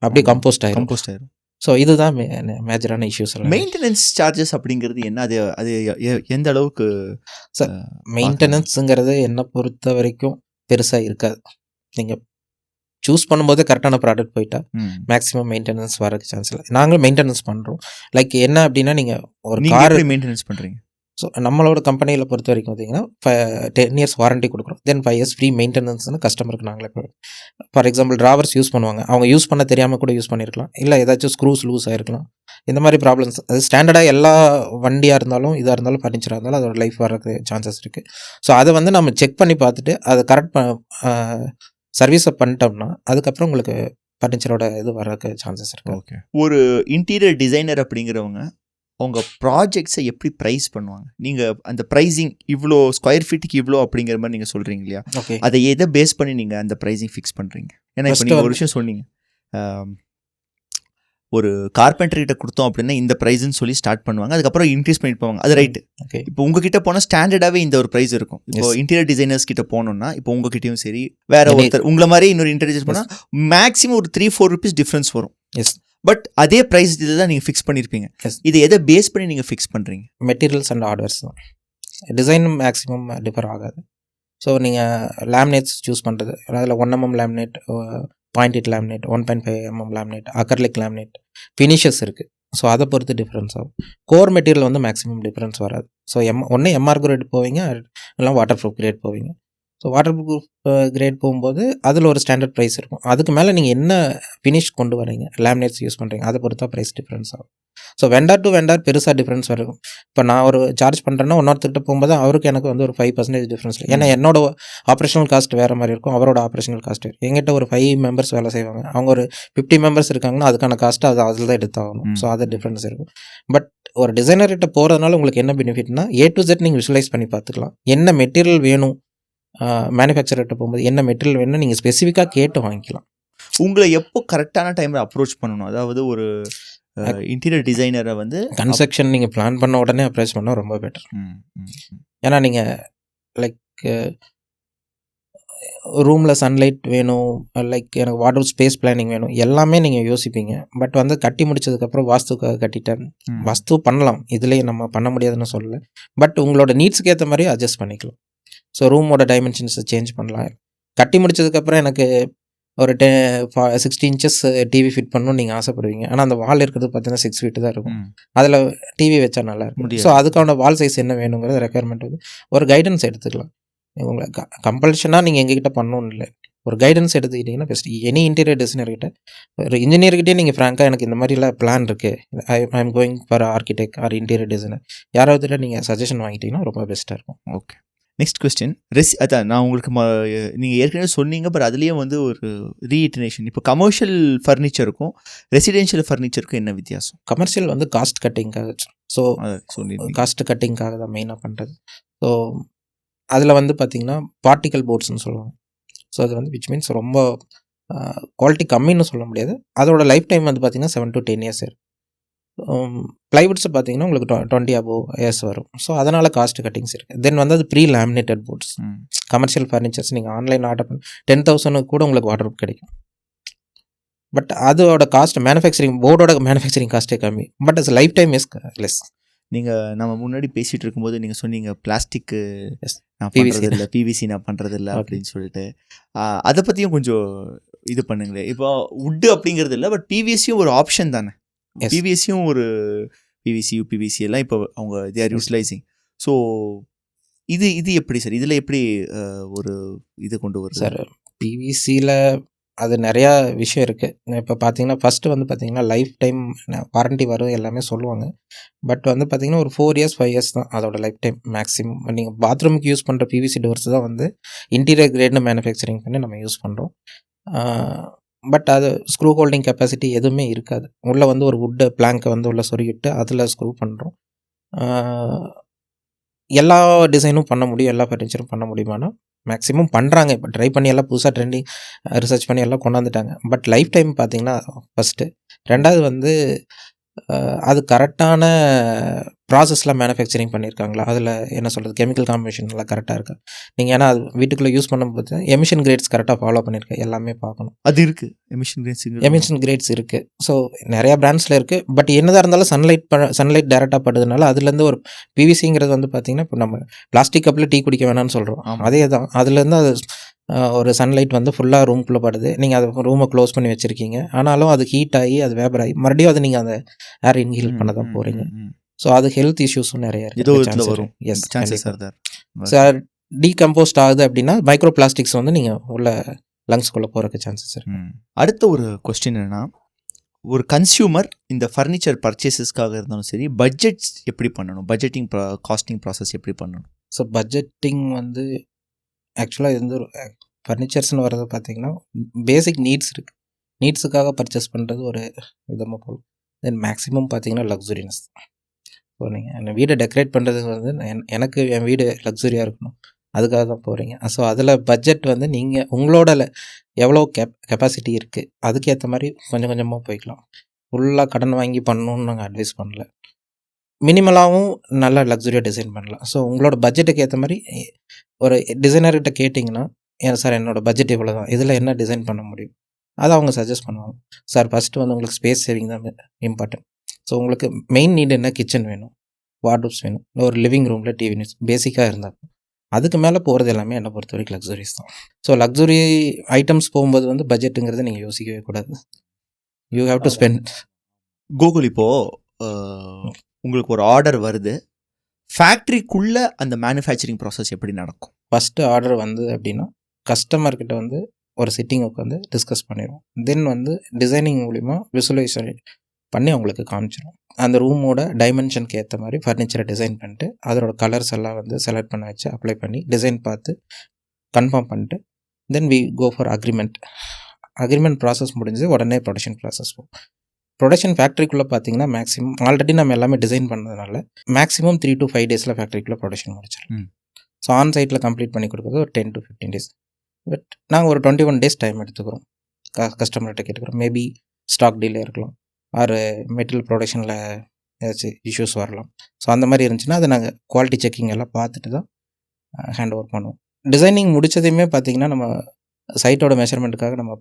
அப்படியே கம்போஸ்ட் ஆயிரும். ஸோ இதுதான் மேஜரான இஷ்யூஸ். மெயின்டெனன்ஸ் சார்ஜஸ் அப்படிங்கிறது என்ன? அது எந்த அளவுக்கு? சார் மெயின்டெனன்ஸுங்கிறது என்னை பொறுத்த வரைக்கும் பெருசாக இருக்காது. நீங்கள் சூஸ் பண்ணும்போது கரெக்டான ப்ராடக்ட் போயிட்டா மேக்ஸிமம் மெயின்டெனன்ஸ் வரக்கு சான்ஸ் இல்லை. நாங்களும் மெயின்டெனன்ஸ் பண்ணுறோம். லைக் என்ன அப்படின்னா நீங்கள் ஒரு கார் மெயின்டெனன்ஸ் பண்ணுறீங்க. ஸோ நம்மளோட கம்பெனியில் பொறுத்த வரைக்கும் பார்த்தீங்கன்னா 10 years வாரண்ட்டி கொடுக்குறோம். தென் 5 years ஃப்ரீ மெயின்டெனன்ஸ்னு கஸ்டமருக்கு நாங்களே. ஃபார் எக்ஸாம்பிள் ட்ராவர்ஸ் யூஸ் பண்ணுவாங்க, அவங்க யூஸ் பண்ண தெரியாமல் கூட யூஸ் பண்ணியிருக்கலாம், இல்லை ஏதாச்சும் ஸ்க்ரூஸ் லூஸ் ஆகிருக்கலாம், இந்த மாதிரி ப்ராப்ளம்ஸ். அது ஸ்டாண்டர்டாக எல்லா வண்டியாக இருந்தாலும் இதாக இருந்தாலும் ஃபர்னிச்சராக இருந்தாலும் அதோட லைஃப் வரக்கு சான்சஸ் இருக்குது. ஸோ அதை வந்து நம்ம செக் பண்ணி பார்த்துட்டு அதை கரெக்ட் சர்வீஸை பண்ணிட்டோம்னா அதுக்கப்புறம் உங்களுக்கு ஃபர்னிச்சரோட இது வரக்கு சான்சஸ் இருக்குது. ஓகே. ஒரு இன்டீரியர் டிசைனர் அப்படிங்கிறவங்க அவங்க ப்ராஜெக்ட்ஸை எப்படி ப்ரைஸ் பண்ணுவாங்க? நீங்கள் அந்த ப்ரைஸிங் இவ்வளோ ஸ்கொயர் ஃபீட்டுக்கு இவ்வளோ அப்படிங்கிற மாதிரி நீங்கள் சொல்கிறீங்க இல்லையா, அதை எதை பேஸ் பண்ணி நீங்கள் அந்த ப்ரைஸிங் ஃபிக்ஸ் பண்ணுறீங்க? ஏன்னா இப்போ நீங்கள் ஒரு விஷயம் சொன்னீங்க, ஒரு கார்பெண்டர்கிட்ட கொடுத்தோம் அப்படின்னா இந்த ப்ரைஸ்ன்னு சொல்லி ஸ்டார்ட் பண்ணுவாங்க, அதுக்கப்புறம் இன்க்ரீஸ் பண்ணிட்டு போவாங்க. அது ரைட்டு. இப்போ உங்ககிட்ட போனால் ஸ்டாண்டர்டாகவே இந்த ஒரு ப்ரைஸ் இருக்கும். இப்போ இன்டீரியர் டிசைனர்ஸ் கிட்ட போனோம்னா இப்போ உங்ககிட்டயும் சரி வேற ஒருத்தர் உங்களை மாதிரி இன்னொரு இன்டீரியர் போனால் மேக்ஸிமம் ஒரு 3-4 rupees டிஃப்ரென்ஸ் வரும். பட் அதே ப்ரைஸ் இதில் தான் நீங்கள் ஃபிக்ஸ் பண்ணியிருப்பீங்க. இதை எதை பேஸ் பண்ணி நீங்கள் ஃபிக்ஸ் பண்ணுறீங்க? மெட்டீரியல்ஸ் அண்ட் ஹார்ட்வேர்ஸ் தான். டிசைன் மேக்ஸிமம் டிஃபர் ஆகாது. ஸோ நீங்கள் லேமினேட்ஸ் சூஸ் பண்ணுறது, அதில் 1 mm laminate, 0.8 laminate, 1.5 mm laminate, acrylic laminate, finishes இருக்குது. ஸோ அதை பொறுத்து டிஃப்ரென்ஸ் ஆகும். கோர் மெட்டீரியல் வந்து மேக்ஸிமம் டிஃப்ரென்ஸ் வராது. ஸோ ஒன்று எம்ஆர் கிரேட் போவீங்க, இல்லை வாட்டர் ப்ரூஃப் கிரேட் போவீங்க. ஸோ வாட்டர் ப்ரூஃப் கிரேட் போகும்போது அதில் ஒரு ஸ்டாண்டர்ட் ப்ரைஸ் இருக்கும். அதுக்கு மேலே நீங்கள் என்ன ஃபினிஷ் கொண்டு வரீங்க, லேமினேட்ஸ் யூஸ் பண்ணுறீங்க, அதை பொறுத்தா ப்ரைஸ் டிஃப்ரென்ஸ் ஆகும். ஸோ வெண்டார் டு வெண்டார் பெருசாக டிஃப்ரென்ஸ் வரும். இப்போ நான் ஒரு சார்ஜ் பண்ணுறேன்னா இன்னொருத்தர்கிட்ட போகும்போது அவருக்கு எனக்கு வந்து ஒரு 5% டிஃப்ரென்ஸ். ஏன்னா என்னோட ஆப்ரேஷனல் காஸ்ட் வேறு மாதிரி இருக்கும், அவரோட ஆப்ரேஷனல் காஸ்ட் வேறு. எங்கிட்ட ஒரு 5 மெம்பர்ஸ் வேலை செய்வாங்க, அவங்க ஒரு 50 மெம்பர்ஸ் இருக்காங்கன்னா அதுக்கான காஸ்ட்டு அதில் தான் எடுத்தாகணும். ஸோ அது டிஃப்ரென்ஸ் இருக்கும். பட் ஒரு டிசைனர்கிட்ட போகிறதுனால உங்களுக்கு என்ன பெனிஃபிட்னா A to Z நீங்கள் விஷுவலைஸ் பண்ணி பார்த்துக்கலாம். என்ன மெட்டீரியல் வேணும், மேனுஃபேக்சர்கிட்ட போகும்போது என்ன மெட்டீரியல் வேணும்னு நீங்கள் ஸ்பெசிஃபிக்காக கேட்டு வாங்கிக்கலாம். உங்களை எப்போ கரெக்டான டைமில் அப்ரோச் பண்ணணும்? அதாவது ஒரு இன்டீரியர் டிசைனரை வந்து கன்ஸ்ட்ரக்ஷன் நீங்கள் பிளான் பண்ண உடனே அப்ரோச் பண்ணால் ரொம்ப பெட்டர். ஏன்னா நீங்கள் லைக் ரூமில் சன்லைட் வேணும், லைக் எனக்கு வாட்டர் ஸ்பேஸ் பிளானிங் வேணும், எல்லாமே நீங்கள் யோசிப்பீங்க. பட் வந்து கட்டி முடிச்சதுக்கப்புறம் வாஸ்துக்காக கட்டிட்டேன், வாஸ்து பண்ணலாம், இதுலேயே நம்ம பண்ண முடியாதுன்னு சொல்லலை. பட் உங்களோட நீட்ஸுக்கு ஏற்ற மாதிரி அட்ஜஸ்ட் பண்ணிக்கலாம். ஸோ ரூமோட டைமென்ஷன்ஸை சேஞ்ச் பண்ணலாம். கட்டி முடிச்சதுக்கப்புறம் எனக்கு ஒரு 60 இன்ச்சஸ் டிவி ஃபிட் பண்ணணும்னு நீங்கள் ஆசைப்படுவீங்க. ஆனால் அந்த வால் இருக்கிறது பார்த்தீங்கன்னா 6 ஃபீட்டு தான் இருக்கும். அதில் டிவி வச்சா நல்லா இருக்கும். ஸோ அதுக்கான வால் சைஸ் என்ன வேணுங்கிறது ரெக்குயர்மெண்ட் வந்து ஒரு கைடன்ஸ் எடுத்துக்கலாம். உங்களை கம்பல்ஷனாக நீங்கள் எங்ககிட்ட பண்ணணும்னு இல்லை, ஒரு கைடன்ஸ் எடுத்துக்கிட்டிங்கன்னா பெஸ்ட். எனி இன்டீரியர் டிசைனர்கிட்ட, ஒரு இன்ஜினியர்கிட்டே நீங்கள் ஃப்ராங்காக எனக்கு இந்த மாதிரிலாம் பிளான் இருக்குது, I am going for architect or interior designer, யாராவது நீங்கள் சஜஷன் வாங்கிட்டீங்கன்னா ரொம்ப பெஸ்ட்டாக இருக்கும். Okay, next question. அதான் நான் உங்களுக்கு நீங்கள் ஏற்கனவே சொன்னீங்க, பட் அதுலேயே வந்து ஒரு ரீஇட்டரேஷன். இப்போ கமர்ஷியல் ஃபர்னிச்சருக்கும் ரெசிடென்ஷியல் ஃபர்னிச்சருக்கும் என்ன வித்தியாசம்? கமர்ஷியல் வந்து காஸ்ட் கட்டிங்காக, ஸோ காஸ்ட் கட்டிங்காக தான் மெயினாக பண்ணுறது. ஸோ அதில் வந்து பார்த்திங்கன்னா பார்ட்டிக்கல் போர்ட்ஸ்னு சொல்லுவாங்க. ஸோ அது வந்து விச் மீன்ஸ் ரொம்ப குவாலிட்டி கம்மின்னு சொல்ல முடியாது. அதோட லைஃப் டைம் வந்து பார்த்திங்கன்னா 7 to 10 years இருக்கும். ப்ளைவுட்ஸை பார்த்தீங்கன்னா உங்களுக்கு 20 above years வரும். ஸோ அதனால் காஸ்ட் கட்டிங்ஸ் இருக்குது. தென் வந்து அது pre laminated boards. Commercial furnitures நீங்கள் ஆன்லைன் ஆர்டர் பண்ணி 10,000 கூட உங்களுக்கு வாட்டர் ப்ரூஃப் கிடைக்கும். பட் அதோட காஸ்ட் மேனுஃபேக்சரிங் போர்டோட மேனுஃபேக்சரிங் காஸ்ட்டே கம்மி, but as life time is less. நீங்கள் நம்ம முன்னாடி பேசிகிட்டு இருக்கும்போது நீங்கள் சொன்னீங்க பிளாஸ்டிக்கு நான் பண்ணுறதில்ல, பிவிசி நான் பண்ணுறதில்ல அப்படின்னு சொல்லிட்டு, அதை பற்றியும் கொஞ்சம் இது பண்ணுங்களேன். இப்போ வுட்டு அப்படிங்கிறது இல்லை, பட் பிவிசியும் ஒரு ஆப்ஷன் தானே. பிவிசியும் ஒரு பிவிசி யூபிவிசி எல்லாம் இப்போ அவங்க தே ஆர் யூட்டிலைசிங். ஸோ இது எப்படி சார், இதில் எப்படி ஒரு இது கொண்டு வருது சார்? பிவிசியில் அது நிறையா விஷயம் இருக்குது. இப்போ பார்த்தீங்கன்னா ஃபஸ்ட்டு வந்து பார்த்திங்கன்னா லைஃப் டைம் வாரண்ட்டி வரும் எல்லாமே சொல்லுவாங்க. பட் வந்து பார்த்திங்கன்னா ஒரு 4 years 5 years தான் அதோட லைஃப் டைம் மேக்ஸிமம். நீங்கள் பாத்ரூமுக்கு யூஸ் பண்ணுற பிவிசி டோர்ஸ் தான் வந்து இன்டீரியர் கிரேட்னு மேனுஃபேக்சரிங் பண்ணி நம்ம யூஸ் பண்ணுறோம். பட் அது ஸ்க்ரூ ஹோல்டிங் கெப்பாசிட்டி எதுவுமே இருக்காது. உள்ளே வந்து ஒரு வுட்டு பிளாங்கை வந்து உள்ளே சொருகிட்டு அதில் ஸ்க்ரூ பண்ணுறோம். எல்லா டிசைனும் பண்ண முடியும், எல்லா ஃபர்னிச்சரும் பண்ண முடியுமானா மேக்ஸிமம் பண்ணுறாங்க. இப்போ ட்ரை பண்ணி எல்லாம் புதுசாக ட்ரெண்டிங் ரிசர்ச் பண்ணி எல்லாம் கொண்டாந்துட்டாங்க. பட் லைஃப் டைம் பார்த்திங்கன்னா ஃபஸ்ட்டு. ரெண்டாவது வந்து அது கரெக்டான ப்ராசஸ்லாம் மேனுஃபேக்சரிங் பண்ணியிருக்காங்களா, அதில் என்ன சொல்கிறது, கெமிக்கல் காம்பினேஷன்லாம் கரெக்டாக இருக்கா. நீங்கள் ஏன்னா அது வீட்டுக்குள்ளே யூஸ் பண்ணும்போது எமிஷன் கிரேட்ஸ் கரெக்டாக ஃபாலோ பண்ணியிருக்கேன், எல்லாமே பார்க்கணும். அது இருக்குது, எமிஷன் கிரேட்ஸ் இருக்குது. ஸோ நிறையா பிராண்ட்ஸில் இருக்குது. பட் என்னதாக இருந்தாலும் சன்லைட் டேரெக்டாக படுறதுனால அதுலேருந்து ஒரு பிவிசிங்கிறது வந்து பார்த்திங்கன்னா இப்போ நம்ம பிளாஸ்டிக் கப்பில் டீ குடிக்க வேணாம்னு சொல்கிறோம், அதே தான். அதுலேருந்து அது ஒரு சன்லைட் வந்து ஃபுல்லாக ரூம்குள்ளே படுது. நீங்கள் அதை ரூமை க்ளோஸ் பண்ணி வச்சுருக்கீங்க, ஆனாலும் அது ஹீட் ஆகி அது வேப்பர் ஆகி மறுபடியும் அது நீங்கள் அந்த ஏர் இன்ஹேல் பண்ண தான் போகிறீங்க. ஸோ அது ஹெல்த் இஷ்யூஸும் நிறைய இருக்குது. எஸ், சார் டீகம்போஸ்ட் ஆகுது அப்படின்னா மைக்ரோ பிளாஸ்டிக்ஸ் வந்து நீங்கள் உள்ள லங்ஸ்குள்ளே போகிறதுக்கு சான்சஸ் இருக்குது. அடுத்த ஒரு கொஸ்டின் என்னென்னா, ஒரு கன்சியூமர் இந்த ஃபர்னிச்சர் பர்ச்சேசஸ்க்காக இருந்தாலும் சரி, பட்ஜெட் எப்படி பண்ணணும், பட்ஜெட்டிங் காஸ்டிங் ப்ராசஸ் எப்படி பண்ணணும்? ஸோ பட்ஜெட்டிங் வந்து ஆக்சுவலாக இது வந்து ஒரு ஃபர்னிச்சர்ஸ்னு வர்றது பார்த்திங்கன்னா பேசிக் நீட்ஸ் இருக்குது. நீட்ஸுக்காக பர்ச்சேஸ் பண்ணுறது ஒரு விதமாக போகும். தென் மேக்ஸிமம் பார்த்திங்கன்னா லக்ஸுரினஸ். ஸோ நீங்கள் என் வீடை டெக்கரேட் பண்ணுறதுக்கு வந்து எனக்கு என் வீடு லக்ஸுரியாக இருக்கணும், அதுக்காக தான் போகிறீங்க. ஸோ அதில் பட்ஜெட் வந்து நீங்கள் உங்களோட எவ்வளோ கெப்பாசிட்டி இருக்குது அதுக்கேற்ற மாதிரி கொஞ்சம் கொஞ்சமாக போய்க்கலாம். ஃபுல்லாக கடன் வாங்கி பண்ணணுன்னு நாங்கள் அட்வைஸ் பண்ணல. மினிமலாகவும் நல்லா லக்ஸுரியாக டிசைன் பண்ணலாம். ஸோ உங்களோட பட்ஜெட்டுக்கு ஏற்ற மாதிரி ஒரு டிசைனர்கிட்ட கேட்டிங்கன்னா, ஏன் சார் என்னோடய பட்ஜெட் இவ்வளோ தான், இதில் என்ன டிசைன் பண்ண முடியும், அதை அவங்க சஜஸ்ட் பண்ணுவாங்க. சார் ஃபஸ்ட்டு வந்து உங்களுக்கு ஸ்பேஸ் சேவிங் தான் இம்பார்ட்டன்ட். ஸோ உங்களுக்கு மெயின் நீட் என்ன, கிச்சன் வேணும், வார்ட்ரோப்ஸ் வேணும், ஒரு லிவிங் ரூமில் டிவி நியூஸ் பேசிக்காக இருந்தால், அதுக்கு மேலே போகிறது எல்லாமே என்னை பொறுத்த வரைக்கும் லக்ஸுரிஸ் தான். ஸோ லக்ஸுரி ஐட்டம்ஸ் போகும்போது வந்து பட்ஜெட்டுங்கிறத நீங்கள் யோசிக்கவே கூடாது. You have to spend. Gokul, இப்போது உங்களுக்கு ஒரு ஆர்டர் வருது, ஃபேக்ட்ரிக்குள்ள அந்த மேனுஃபேக்சரிங் ப்ராசஸ் எப்படி நடக்கும்? ஃபஸ்ட்டு ஆர்டர் வந்தது அப்படின்னா கஸ்டமர்கிட்ட வந்து ஒரு சிட்டிங் உட்காந்து டிஸ்கஸ் பண்ணிடுவோம். தென் வந்து டிசைனிங் மூலிமா விசுவலைசேஷன் பண்ணி அவங்களுக்கு காமிச்சிடும். அந்த ரூமோட டைமென்ஷனுக்கு ஏற்ற மாதிரி ஃபர்னிச்சரை டிசைன் பண்ணிட்டு அதோட கலர்ஸ் எல்லாம் வந்து செலக்ட் பண்ண வச்சு அப்ளை பண்ணி டிசைன் பார்த்து கன்ஃபார்ம் பண்ணிட்டு then we go for agreement. Agreement process முடிஞ்சு உடனே ப்ரொடக்ஷன் ப்ராசஸ் போகும். ப்ரொடக்ஷன் ஃபேக்ட்ரிக்குள்ளே பார்த்தீங்கன்னா மேக்ஸிமம் ஆல்ரெடி நம்ம எல்லாமே டிசைன் பண்ணதுனால மேக்ஸிமம் 3 to 5 டேஸில் ஃபேக்ட்ரிக்குள்ளே ப்ரொடக்ஷன் முடிச்சிடலாம். ஸோ ஆன் சைட்டில் கம்ப்ளீட் பண்ணி கொடுக்குறது ஒரு 10 to 15 டேஸ். பட் நாங்கள் ஒரு 21 டேஸ் டைம் எடுத்துக்கிறோம். கஸ்டமர்கிட்ட கேட்டுக்கிறோம். மேபி ஸ்டாக் டிலே இருக்கலாம், ஆர் மெட்டீரியல் ப்ரொடக்ஷனில் ஏதாச்சும் இஷ்யூஸ் வரலாம். ஸோ அந்த மாதிரி இருந்துச்சுன்னா அதை நாங்கள் குவாலிட்டி செக்கிங் எல்லாம் பார்த்துட்டு தான் ஹேண்ட் ஓவர் பண்ணுவோம். டிசைனிங் முடித்ததையுமே பார்த்திங்கன்னா நம்ம சைட்டோட மெஷர்மெண்ட்டுக்காக நம்ம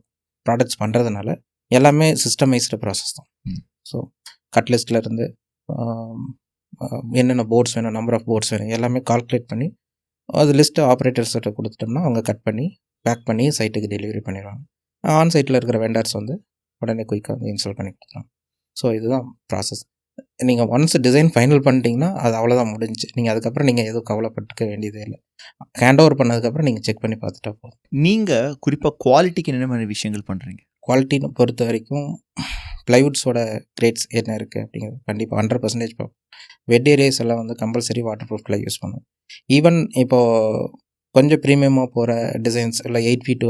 ப்ராடக்ட்ஸ் பண்ணுறதுனால எல்லாமே சிஸ்டமைஸ்டு ப்ராசஸ் தான். ஸோ கட் லிஸ்ட்லேருந்து என்னென்ன போர்ட்ஸ் வேணும், நம்பர் ஆஃப் போர்ட்ஸ் வேணும் எல்லாமே கால்குலேட் பண்ணி அது லிஸ்ட்டு ஆப்ரேட்டர்ஸ்கிட்ட கொடுத்துட்டோம்னா அவங்க கட் பண்ணி பேக் பண்ணி சைட்டுக்கு டெலிவரி பண்ணிடுவாங்க. ஆன் சைட்டில் இருக்கிற வெண்டர்ஸ் வந்து உடனே குயிக்காக வந்து இன்ஸ்டால் பண்ணி கொடுத்துருவாங்க. ஸோ இதுதான் ப்ராசஸ். நீங்கள் ஒன்ஸ் டிசைன் ஃபைனல் பண்ணிட்டீங்கன்னா அது அவ்வளோதான் முடிஞ்சு. நீங்கள் அதுக்கப்புறம் நீங்கள் எதுவும் கவலைப்பட்டுக்க வேண்டியதே இல்லை. ஹேண்ட் ஓவர் பண்ணதுக்கப்புறம் நீங்கள் செக் பண்ணி பார்த்துட்டா போதும். நீங்கள் குறிப்பாக குவாலிட்டிக்கு என்ன மாதிரி விஷயங்கள் பண்ணுறீங்க? குவாலிட்டின்னு பொறுத்த வரைக்கும் ப்ளைவுட்ஸோட கிரேட்ஸ் என்ன இருக்குது அப்படிங்கிறது கண்டிப்பாக 100% பார்ப்போம். வெட் ஏரியாஸ் எல்லாம் வந்து compulsory water proof ply use பண்ணுவோம். ஈவன் இப்போது கொஞ்சம் ப்ரீமியமாக போகிற டிசைன்ஸ் இல்லை 8 feet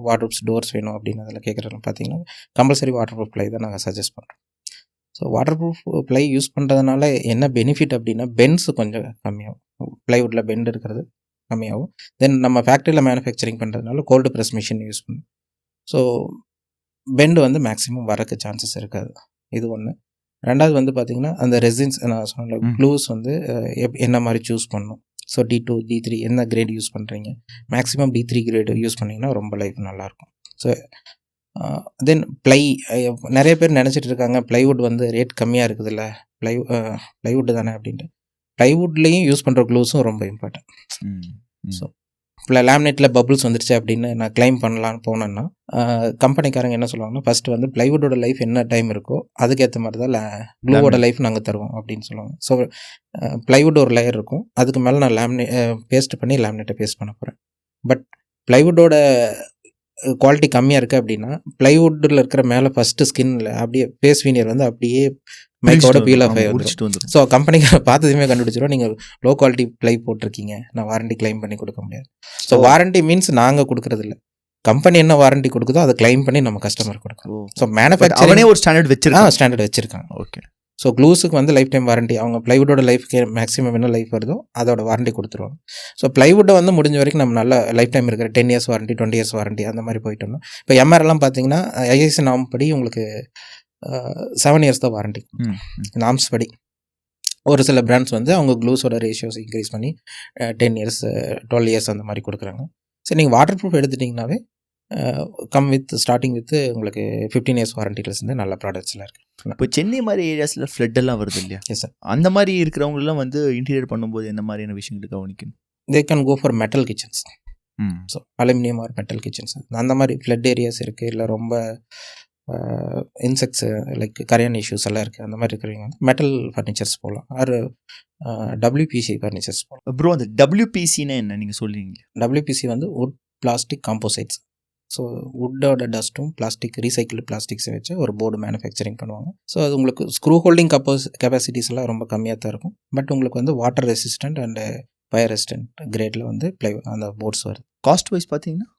வாட்டர் ப்ரூஃப் டோர்ஸ் வேணும் அப்படின்னு அதில் கேட்குறதுல பார்த்தீங்கன்னா கம்பல்சரி வாட்டர் ப்ரூஃப் ப்ளை தான் நாங்கள் சஜஸ்ட் பண்ணுறோம். So water proof ply use பண்ணுறதுனால என்ன பெனிஃபிட் அப்படின்னா பெண்ட்ஸு கொஞ்சம் கம்மியாகும். ப்ளைவுட்டில் பெண்ட் இருக்கிறது கம்மியாகும். தென் நம்ம ஃபேக்ட்ரியில் மேனுஃபேக்சரிங் பண்ணுறதுனால கோல்டு ப்ரெஸ் மிஷின் யூஸ் பண்ணுவோம். ஸோ பெண்டு வந்து மேக்ஸிமம் வரக்கு சான்சஸ் இருக்காது. இது ஒன்று. ரெண்டாவது வந்து பார்த்திங்கன்னா அந்த ரெசின்ஸ் நான் சொன்ன க்ளூஸ் வந்து என்ன மாதிரி சூஸ் பண்ணணும். ஸோ D2 D3 என்ன கிரேட் யூஸ் பண்ணுறீங்க, மேக்ஸிமம் D3 கிரேடு யூஸ் பண்ணிங்கன்னா ரொம்ப லைஃப் நல்லாயிருக்கும். ஸோ தென் நிறைய பேர் நினச்சிட்டு இருக்காங்க ப்ளைவுட் வந்து ரேட் கம்மியாக இருக்குதுல்ல, ப்ளைவுட் தானே அப்படின்ட்டு. ப்ளைவுட்லேயும் யூஸ் பண்ணுற க்ளூஸும் ரொம்ப இம்பார்ட்டன்ட். ஸோ இப்போ லேமினேட்டில் பபுள்ஸ் வந்துருச்சு அப்படின்னு நான் கிளைம் பண்ணலான்னு போனேன்னா கம்பெனிக்காரங்க என்ன சொல்லுவாங்கன்னா ஃபஸ்ட்டு வந்து ப்ளைவுட்டோட லைஃப் என்ன டைம் இருக்கோ அதுக்கேற்ற மாதிரி தான் க்ளூவோட லைஃப் நாங்கள் தருவோம் அப்படின்னு சொல்லுவாங்க. ஸோ ப்ளைவுட் ஒரு லேயர் இருக்கும், அதுக்கு மேலே நான் பேஸ்ட் பண்ணி லேமினேட்டை பேஸ்ட் பண்ண போகிறேன். பட் ப்ளைவுட்டோட குவாலிட்டி கம்மியாக இருக்குது அப்படின்னா ப்ளைவுட்டில் இருக்கிற மேலே ஃபஸ்ட்டு ஸ்கின்னில் அப்படியே பேஸ் வீனியர் வந்து அப்படியே மைக்கோட பீல் ஆஃப் ஆகி வந்துடும். ஸோ கம்பெனிக்கு பார்த்ததுமே கண்டுபிடிச்சிடும் நீங்கள் லோ குவாலிட்டி ப்ளை போட்டிருக்கீங்க, நான் வாரண்டி கிளைம் பண்ணி கொடுக்க முடியாது. ஸோ வாரண்டி மீன்ஸ் நாங்கள் கொடுக்குறது இல்லை, கம்பெனி என்ன வாரண்டி கொடுக்குதோ அதை கிளைம் பண்ணி நம்ம கஸ்டமர் கொடுக்கணும். ஸோ மேனுஃபேக்சரிங் ஒரு ஸ்டாண்டர்ட் வச்சிருக்காங்க. ஓகே. ஸோ க்ளூஸுக்கு வந்து லைஃப் டைம் வாரண்டி, அவங்க ப்ளைவுட்டோட லைஃப்க்கு மேக்ஸிமம் என்ன லைஃப் வருதோ அதோட வாரண்டி கொடுத்துருவாங்க. ஸோ ப்ளைவுட்டை வந்து முடிஞ்ச வரைக்கும் நம்ம நல்ல லைஃப் டைம் இருக்கிற 10 years வாரண்டி 20 years வாரண்டி அந்த மாதிரி போயிட்டோம்னா, இப்போ எம்ஆர்எல்லாம் பார்த்தீங்கன்னா ஐஎஸ்ஐ நாம் படி உங்களுக்கு 7 years தான் வாரண்டி நாம்ஸ் படி. ஒரு சில பிராண்ட்ஸ் வந்து அவங்க க்ளூஸோட ரேஷியோஸ் இன்க்ரீஸ் பண்ணி 10 years 12 years அந்த மாதிரி கொடுக்குறாங்க. ஸோ நீங்கள் வாட்டர் ப்ரூஃப் எடுத்துட்டிங்கனாவே ஸ்டார்டிங் வித் உங்களுக்கு 15 years வாரண்டிலேருந்து நல்ல ப்ராடக்ட்ஸ்லாம் இருக்குது. இப்போ சென்னை மாதிரி ஏரியாஸில் ஃப்ளட் எல்லாம் வருது இல்லையா? Yes sir. அந்த மாதிரி இருக்கிறவங்களாம் வந்து இன்டீரியர் பண்ணும்போது என்ன மாதிரியான விஷயங்களை கவனிக்கணும்? They can go for metal kitchens. So aluminium or metal kitchens அந்த மாதிரி ஃப்ளட் ஏரியாஸ் இருக்குது, இல்லை ரொம்ப இன்செக்ட்ஸு லைக் கரையான் இஷ்யூஸ் எல்லாம் இருக்குது, அந்த மாதிரி இருக்கிறவங்க வந்து மெட்டல் ஃபர்னிச்சர்ஸ் போகலாம், ஆர் WPC ஃபர்னிச்சர்ஸ் போகலாம். ப்ரோ அந்த WPCன்னா என்ன நீங்கள் சொல்லுவீங்க? WPC வந்து வுட் பிளாஸ்டிக் காம்போசைட்ஸ். ஸோ வுட்டோட டஸ்ட்டும் பிளாஸ்டிக் ரீசைக்கிள் பிளாஸ்டிக்ஸை வச்சு ஒரு போர்டு மேனுஃபேக்சரிங் பண்ணுவாங்க. ஸோ அது உங்களுக்கு ஸ்க்ரூ ஹோல்டிங் கெப்பாசிட்டிஸ் எல்லாம் ரொம்ப கம்மியாக தான் இருக்கும். பட் உங்களுக்கு வந்து water resistant and fire resistant கிரேடில் வந்து அந்த போர்ட்ஸ் வருது. காஸ்ட் வைஸ் பார்த்தீங்கன்னா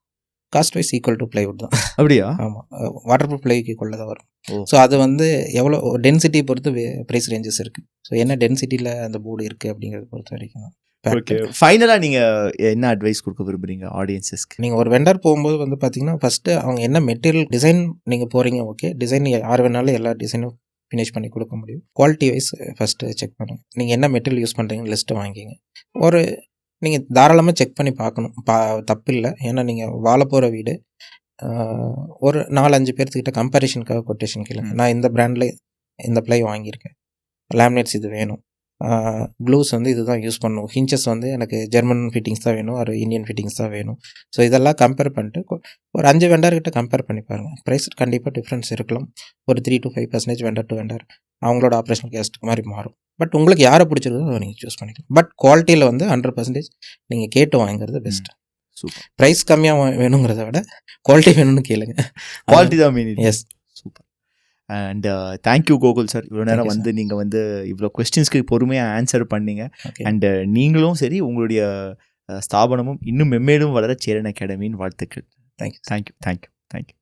cost wise equal to plywood தான். அப்படியா? ஆமாம், வாட்டர் ப்ரூஃப் ப்ளைவுக்கு ஈக்குவல் தான் வரும். ஸோ அது வந்து எவ்வளோ டென்சிட்டி பொறுத்து ப்ரைஸ் ரேஞ்சஸ் இருக்குது. ஸோ என்ன டென்சிட்டியில் அந்த போர்டு இருக்குது அப்படிங்கிறத பொறுத்த வரைக்கும். ஓகே, ஃபைனலாக நீங்கள் என்ன அட்வைஸ் கொடுக்க விரும்புகிறீங்க ஆடியன்ஸஸ்க்கு? நீங்கள் ஒரு வெண்டர் போகும்போது வந்து பார்த்தீங்கன்னா ஃபஸ்ட்டு அவங்க என்ன மெட்டீரியல் டிசைன் நீங்கள் போகிறீங்க, ஓகே டிசைன் யார் வேணாலும் எல்லா டிசைனும் ஃபினிஷ் பண்ணி கொடுக்க முடியும். குவாலிட்டி வைஸ் ஃபஸ்ட்டு செக் பண்ணுங்கள். நீங்கள் என்ன மெட்டீரியல் யூஸ் பண்ணுறீங்கன்னு லிஸ்ட்டு வாங்கிங்க. ஒரு நீங்கள் தாராளமாக செக் பண்ணி பார்க்கணும், தப்பு இல்லை. ஏன்னா நீங்கள் வாழ போகிற வீடு ஒரு 4-5 பேர்த்துக்கிட்ட கம்பேரிஷனுக்காக கொட்டேஷன் கேளுங்க. நான் இந்த பிராண்டில் இந்த ப்ளை வாங்கியிருக்கேன், லேமினேட்ஸ் இது வேணும், க்ளூஸ் வந்து இதுதான் யூஸ் பண்ணணும், ஹிஞ்சஸ் வந்து எனக்கு ஜெர்மன் ஃபிட்டிங்ஸ் தான் வேணும், ஒரு இந்தியன் ஃபிட்டிங்ஸ் தான் வேணும். ஸோ இதெல்லாம் கம்பேர் பண்ணிட்டு ஒரு 5 வெண்டர்கிட்ட கம்பேர் பண்ணி பாருங்கள். ப்ரைஸ் கண்டிப்பாக டிஃப்ரென்ஸ் இருக்கலாம். ஒரு 3 to 5% வெண்டர் டு வெண்டர் அவங்களோட ஆப்ரேஷனல் கேஸ்ட்டுக்கு மாதிரி மாறும். பட் உங்களுக்கு யாரை பிடிச்சிருக்கோ அதை நீங்கள் சூஸ் பண்ணிக்கலாம். பட் குவாலிட்டியில் வந்து 100% நீங்கள் கேட்டு வாங்குறது பெஸ்ட். சூப்பர். ப்ரைஸ் கம்மியாக வேணுங்கிறத விட குவாலிட்டி வேணும்னு கேளுங்க. குவாலிட்டி தான் main. Yes. Super. And thank you Gokul sir, இவ்வளோ நேரம் Thank you, வந்து நீங்கள் வந்து இவ்வளோ கொஸ்டின்ஸ்க்கு பொறுமையாக ஆன்சர் பண்ணீங்க. ஓகே. அண்ட் நீங்களும் சரி உங்களுடைய ஸ்தாபனமும் இன்னும் மென்மேலும் வளர சேரன் அகாடமியின் வாழ்த்துக்கள். தேங்க்யூ. தேங்க்யூ.